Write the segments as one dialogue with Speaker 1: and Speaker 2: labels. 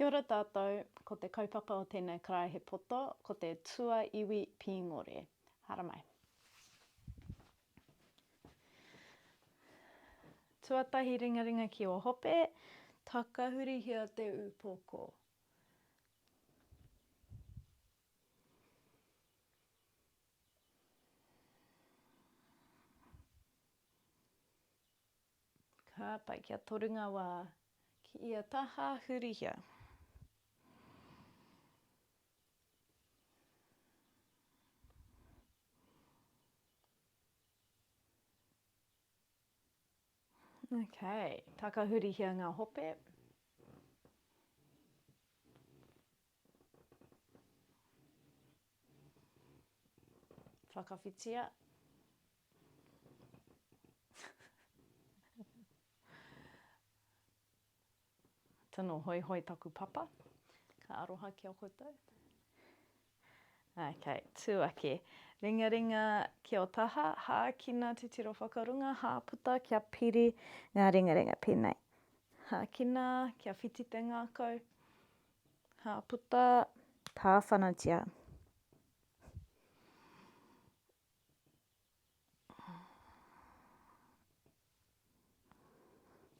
Speaker 1: Kia ora tātou, ko te kaupapa o tēnei karaihe poto, ko te Tuaiwi pīngore. Hara mai. Tuatahi ringaringa ki o hope, takahuri hia te upoko. Ka pai kia torunga wā, ki ia taha huri hia. Okay, takahuri hia ngā hope. Whakawhitia. Tino hoi hoi taku papa. Ka aroha ki o koutou. Okay, tūake. Ringa ringa ki o taha, hākina te tiro whakarunga, hāputa kia piri ngā ringa ringa pēnei. Hākina kia whiti te ngākau, hāputa tāwhanatia.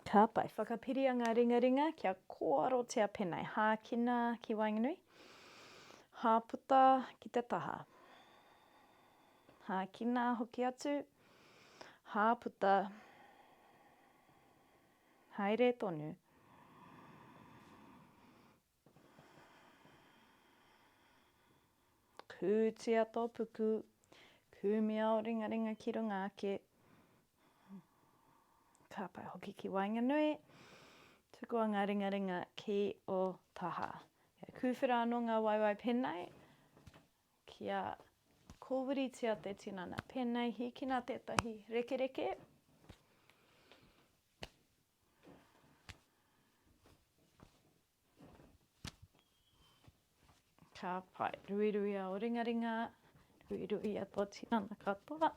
Speaker 1: Ka pai, whakapiria ngā ringa ringa kia kōarotia pēnei. Hākina ki wainganui, hāputa ki te taha. Hākina hoki atu, hāputa, haere tonu. Kūtia tō puku, kūmia o ringa ringa ki runga ake. Ka pai hoki ki wainganui, tukua ngā ringa ringa ki o taha. Kia kūwhira anō ngā waiwai pēnei, kia kōwiritia te tinana pēnei, hikina tētahi reke reke. Ka pai, rui rui a o ringa ringa, rui rui a tō tinana katoa.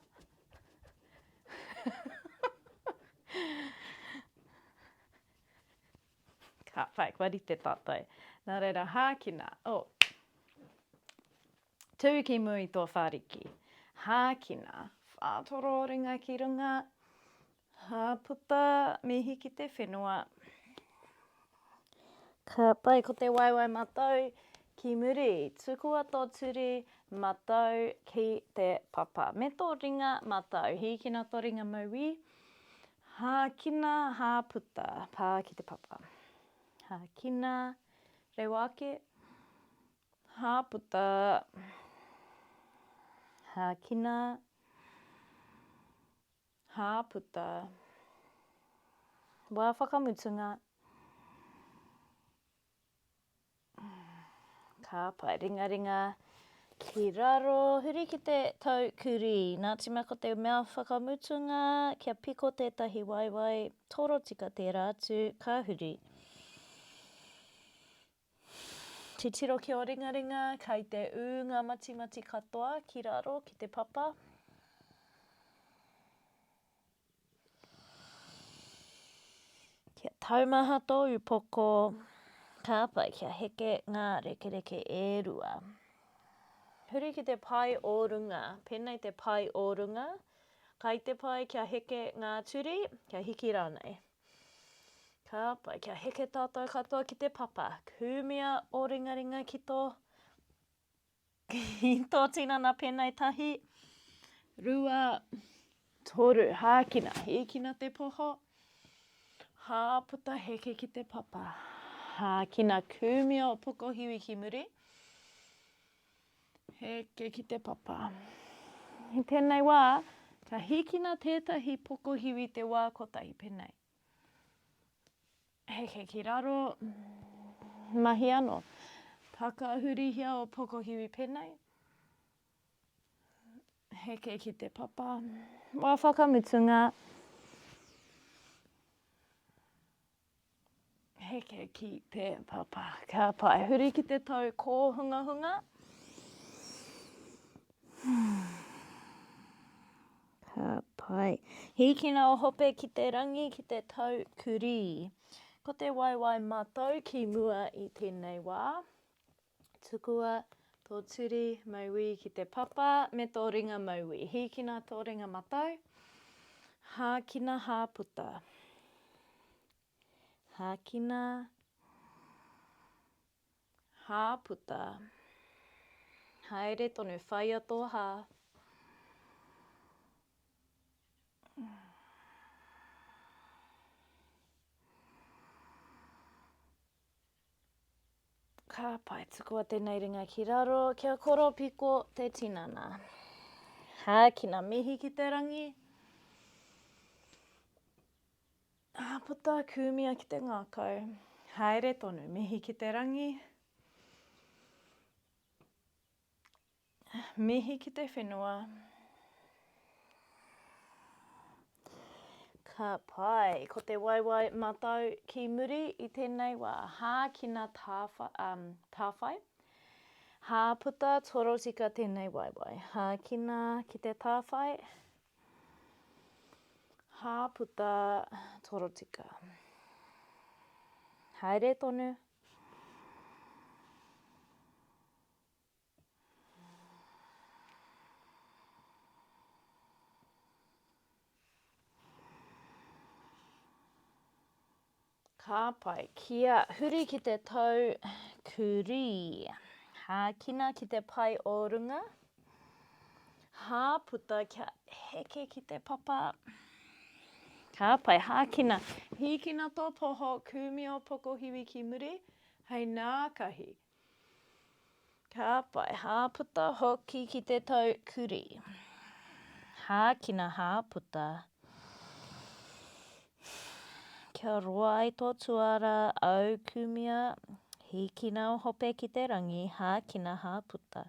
Speaker 1: Ka pai, wari te tātai. Nā reira, hākina. Tū ki mui tō whāriki. Hākina, whātoro ringa ki runga, hāputa mihi ki te whenua. Ka pai, ko te waiwai mātou ki muri, tukua tō turi mātou ki te papa. Me tō ringa mātou, hikina tō ringa maui. Hākina, hāputa, pā ki te papa. Hākina, reo ake, hāputa, hākina, hāputa, wā whakamutunga, ka pai ringa ringa, ki raro, huri ki te tau kuri, nā tima ko te mea whakamutunga, kia piko tētahi waiwai, toro tika te rātu, ka huri. Te tiro ki o ringa ringa, kai te ngā mati mati katoa, ki raro, ki te papa. Kia taumaha tō upoko, ka pai kia heke ngā reke reke e rua. Huri ki te pai o runga, pēnei te pai o runga, kai te pai kia heke ngā turi, kia hiki rānei. Ka pai kia heke tātou katoa ki te papa, kūmia o ringa ringa ki tō tinana pēnei tahi, rua, toru, hākina, hikina te poho, hāputa heke ki te papa, hākina kūmia o pokohiwi ki muri, heke ki te papa. I tēnei wā, ka hikina tētahi pokohiwi te wā kotahi pēnei. Heke ki raro, mahi anō. Takahuri hia o pokohiwi pēnei. Heke ki te papa. Wā whakamutunga. Heke ki te papa. Ka pai. Huri ki te tau kōhunga hunga. Ka pai. Hikina o hope ki te rangi ki te tau kuri. Ko te waiwai mātou ki mua I tēnei wā. Tukua tō turi mauī ki te papa me tō ringa mauī. Hīkina tō ringa mātou. Hākina hāputa. Hākina hāputa. Haere tonu whaia tō hā. Ka pai tukua tēnei ringa ki raro, kia koro piko te tinana. Hākina mihi ki te rangi. Hāputa kūmia ki te ngākau. Haere tonu mihi ki te rangi. Mihi ki te whenua. Ka pai, ko te waiwai mātou ki muri I tēnei wā. Hākina tāwhai. Hāputa torotika tēnei waiwai. Hākina ki te tāwhai. Hāputa torotika. Haere tonu. Ka pai, kia huri ki te tau kuri. Hākina ki te pai o runga. Hāputa kia heke ki te papa. Ka pai, hākina. Hīkina tō poho, kūmio pokohiwi ki muri. Hei nākahi. Ka pai, hāputa hoki ki te tau kuri. Hākina hāputa. Kia roa ai tō tuara au kūmia. Hīkina o hope ki te rangi. Hākina hāputa.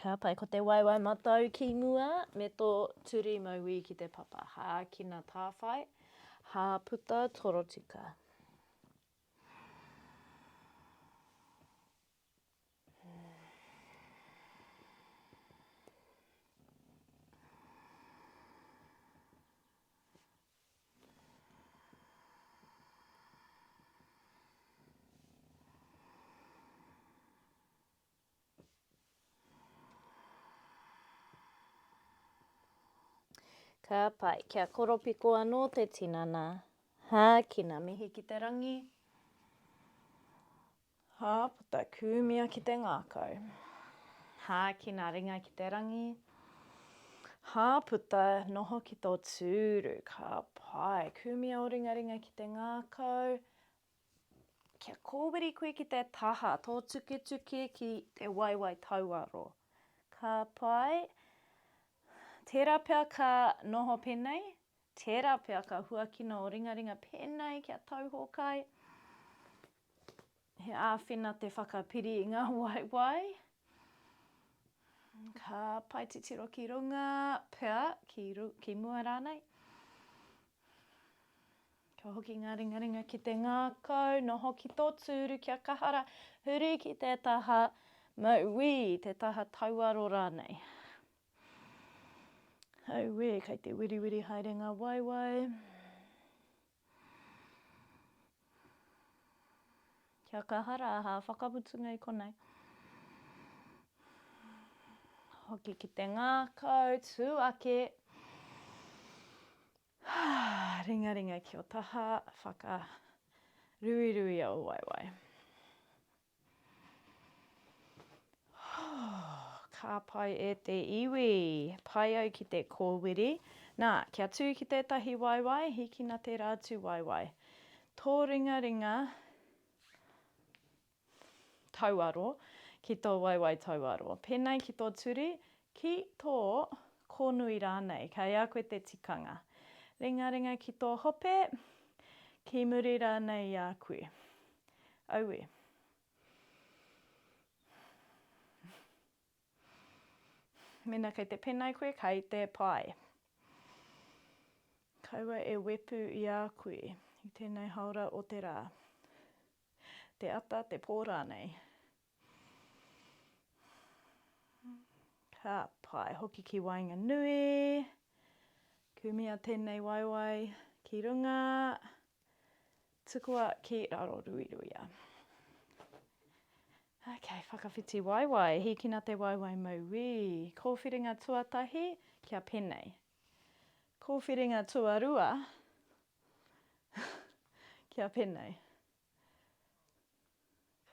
Speaker 1: Ka pai, ko te waiwai mātou ki mua me tō turi mauī ki te papa. Hākina tāwhai. Hāputa torotika. Ka pai, kia koropiko anō te tinana. Hākina mihi ki te rangi. Hāputa kūmia ki te ngākau. Hākina ringa ki te rangi. Hāputa noho ki tō tūru. Ka pai, kūmia o ringa ki te ngākau. Kia kōwiri koe ki te taha, tō tuke ki te waiwai tauaro. Ka pai, tērā pia ka noho pēnei, tērā pia ka huakina o ringa pēnei kia tauhokai. He āwhina te whakapiri I ngā waiwai. Ka pai titiro ki runga, pia ki mua rānei. Ka hoki ngā ringa ki te ngākau, noho ki tō tūru kia kahara, huri ki te taha mauī, te taha tauaro rānei. Hauwe, kei te wiriwiri haere ngā waiwai. Kia kahara aha, whakaputunga I konei. Hoki ki te ngākau, tū ake. Ringa ki o taha, whaka ruirui au waiwai. Ka pai e te iwi, pai au ki te kōwiri. Nā, kia tū ki tētahi waiwai, hikina te rātu waiwai. Tō ringa tauaro, ki tō waiwai tauaro. Pēnei ki tō turi, ki tō kōnui rānei, kai a koe te tikanga. Ringa ki tō hope, ki muri rānei a koe. Auwe. Mena kei te pēnei koe, kei te pai. Kaua e wepu I a koe, I tēnei haura otirā. Te ata, te pō rānei. Ka pai, hoki ki wainga nui. Kumia tēnei waiwai ki runga, tukua ki raro ruiruia. Okay, whakawhiti waiwai, hiki nā te waiwai maui. Kōwhiringa tuatahi, kia pēnei. Kōwhiringa tuarua, kia pēnei.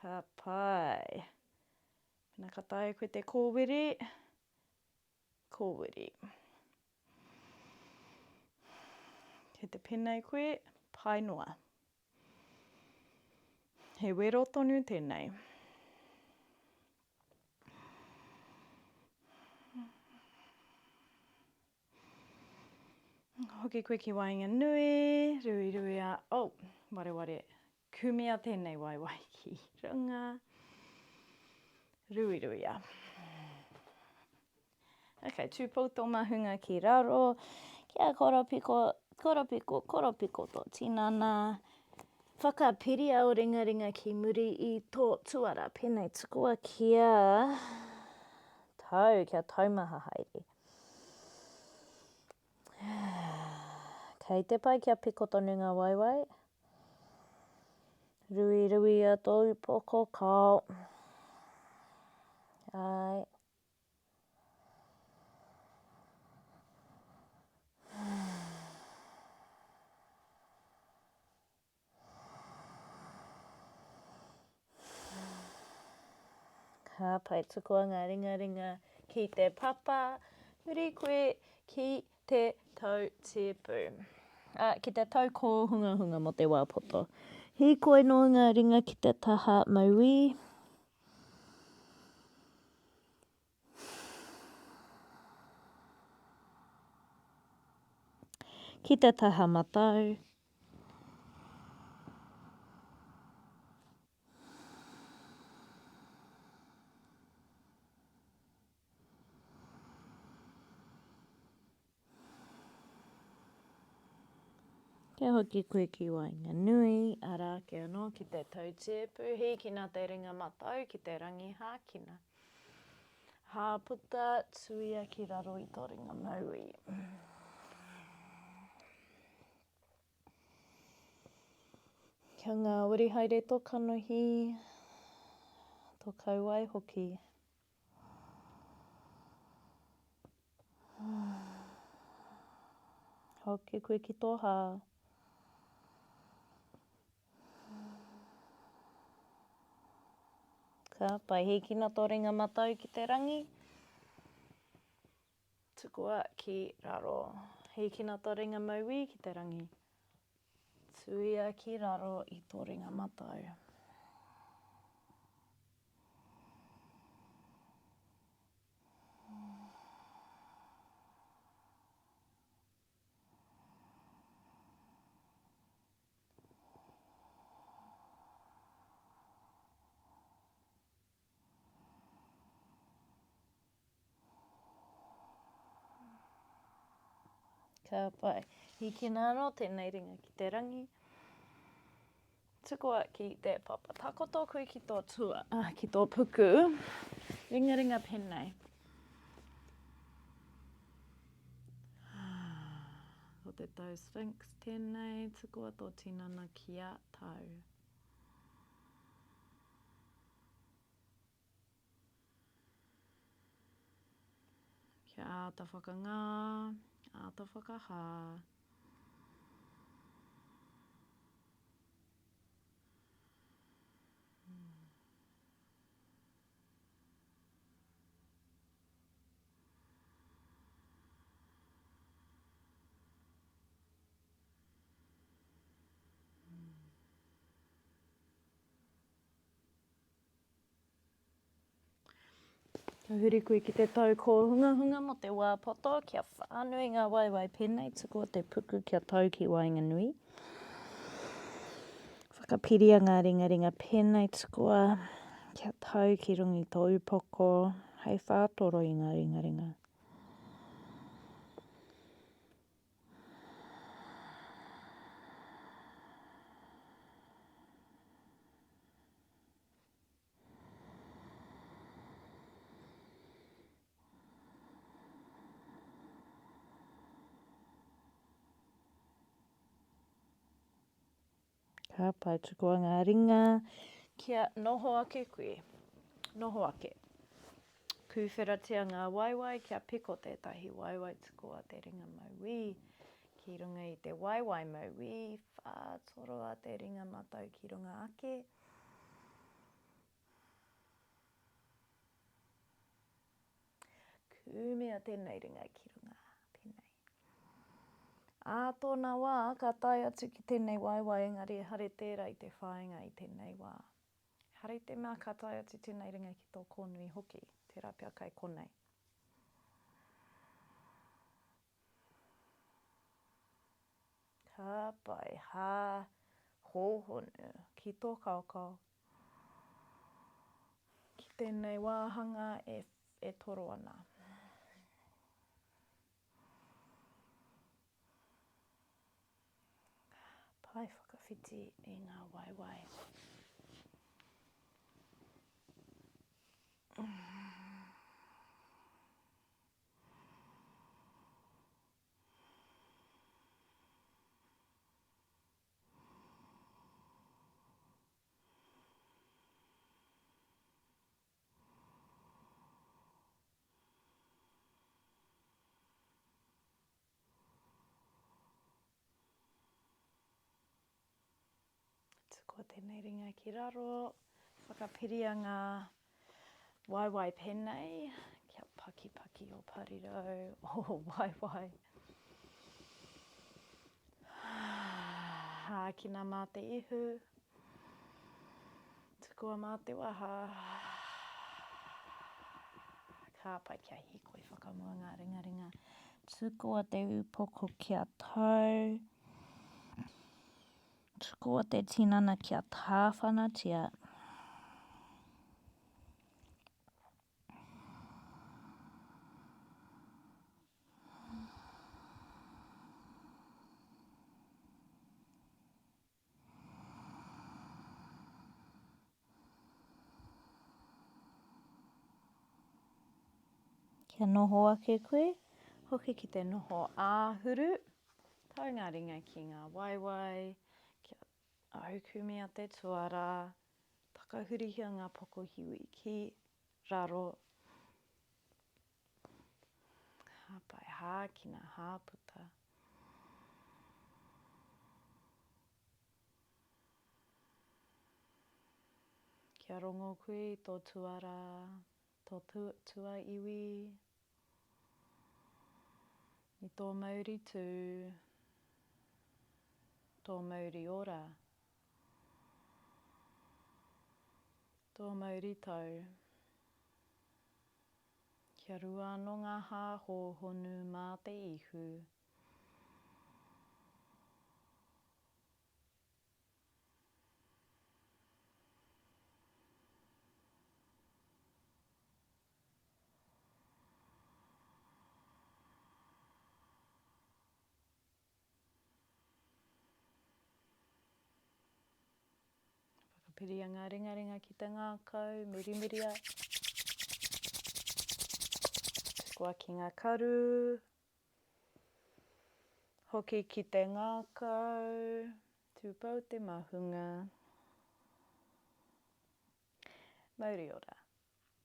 Speaker 1: Ka pai. Pēnā ka tae koe te kōwiri, kōwiri. He te pēnei koe, pai noa. He wero tonu tēnei. Hoki koe ki wainga nui, ruiruia. Oh, ware. Kumia tēnei waiwai ki runga. Ruiruia. Okay, tūpoto mahunga ki raro. Kia koropiko tō tinana. Whakapiria o ringa ki muri i tō tuara. Pēnei tukua kia taumaha haere. Kei te pai kia piko tonu ngā waiwai. Ruiruia tō poko kao. Ai. Ka pai tukua ngā ringa ki te papa, huri koe ki te tau te pū. Ki te tau ko hunga mo te wā poto. Hi koe no ngā ringa ki te taha maui. Ki te taha matau. Kia hoki koe ki wainga nui, ara ke anō ki te tau te puhi, ki nā te ringa matau, ki te rangi hākina. Hāputa, tuia ki raro i tō ringa maui. Kia ngā warihaere tō kanohi, tō kauai hoki. Hoki koe ki tō hā. Ka pai hiki nā tō ringa matau ki te rangi. Tukua ki raro. Hiki nā tō ringa maui ki te rangi. Tuia ki raro i tō ringa matau. Ka pai. Hiki nā no tēnei ringa ki te rangi. Tukua ki te papa. Takoto koe ki tō ki tō puku. Ringa pēnei. Ko te tau sphinx tēnei. Tukua tō tinana kia tau. Kia āta whakangā. Āta whakahā. Ka huri koe ki te tau ko hunga mo te wā poto, kia whānui ngā waiwai pēnei, tukua te puku kia tau ki wainga nui. Whakapiria ngā ringa pēnei, tukua kia tau ki rungi tō upoko, hei whātoro i ngā ringa. Ka pai tuku a ngā ringa, kia noho ake koe. Noho ake. Kuwheratia ngā waiwai, kia piko tētahi waiwai tuku a te ringa mauī. Ki runga i te waiwai mauī, whātoro a te ringa matau ki runga ake. Kumea tēnei ringa ki runga, tēnei. Tōna wā, ka tae atu ki tēnei waiwai, engari hare tērā i te whāinga i tēnei wā. Hare te mea ka tae atu tēnei ringa ki tō kōnui hoki, te rapia kai konei. Ka pai hā hōhonu ki tō kaukau. Ki tēnei wāhanga e toro ana. Pai whakawhiti i ngā waiwai. Ko tēnei ringa ki raro, whakapiria ngā waiwai pēnei, kia paki o parirau, waiwai. Hākina mā te ihu, tukua mā te waha. Ka pai kia hikoi whakamua ngā ringa. Tukua te upoko kia tau. Tukua te tinana kia tāwhanatia. Kia noho ake koe, hoki ki te noho āhuru. Tau ngā ringa ki ngā waiwai, kia auku mea te tuara, takahurihia ngā pokohiwi ki raro. Hāpai hākina hāputa. Kia rongo koe i tō tuara, tō tuaiwi, i tō mauri tū, tō mauri ora, tō mauri tau. Kia rua anō ngā hōhonu mā te ihu. Whakapiria ngā ringa ki te ngākau, mirimiria. Tukua ki ngā karu. Hoki ki te ngākau. Tūpau te mahunga. Mauri ora.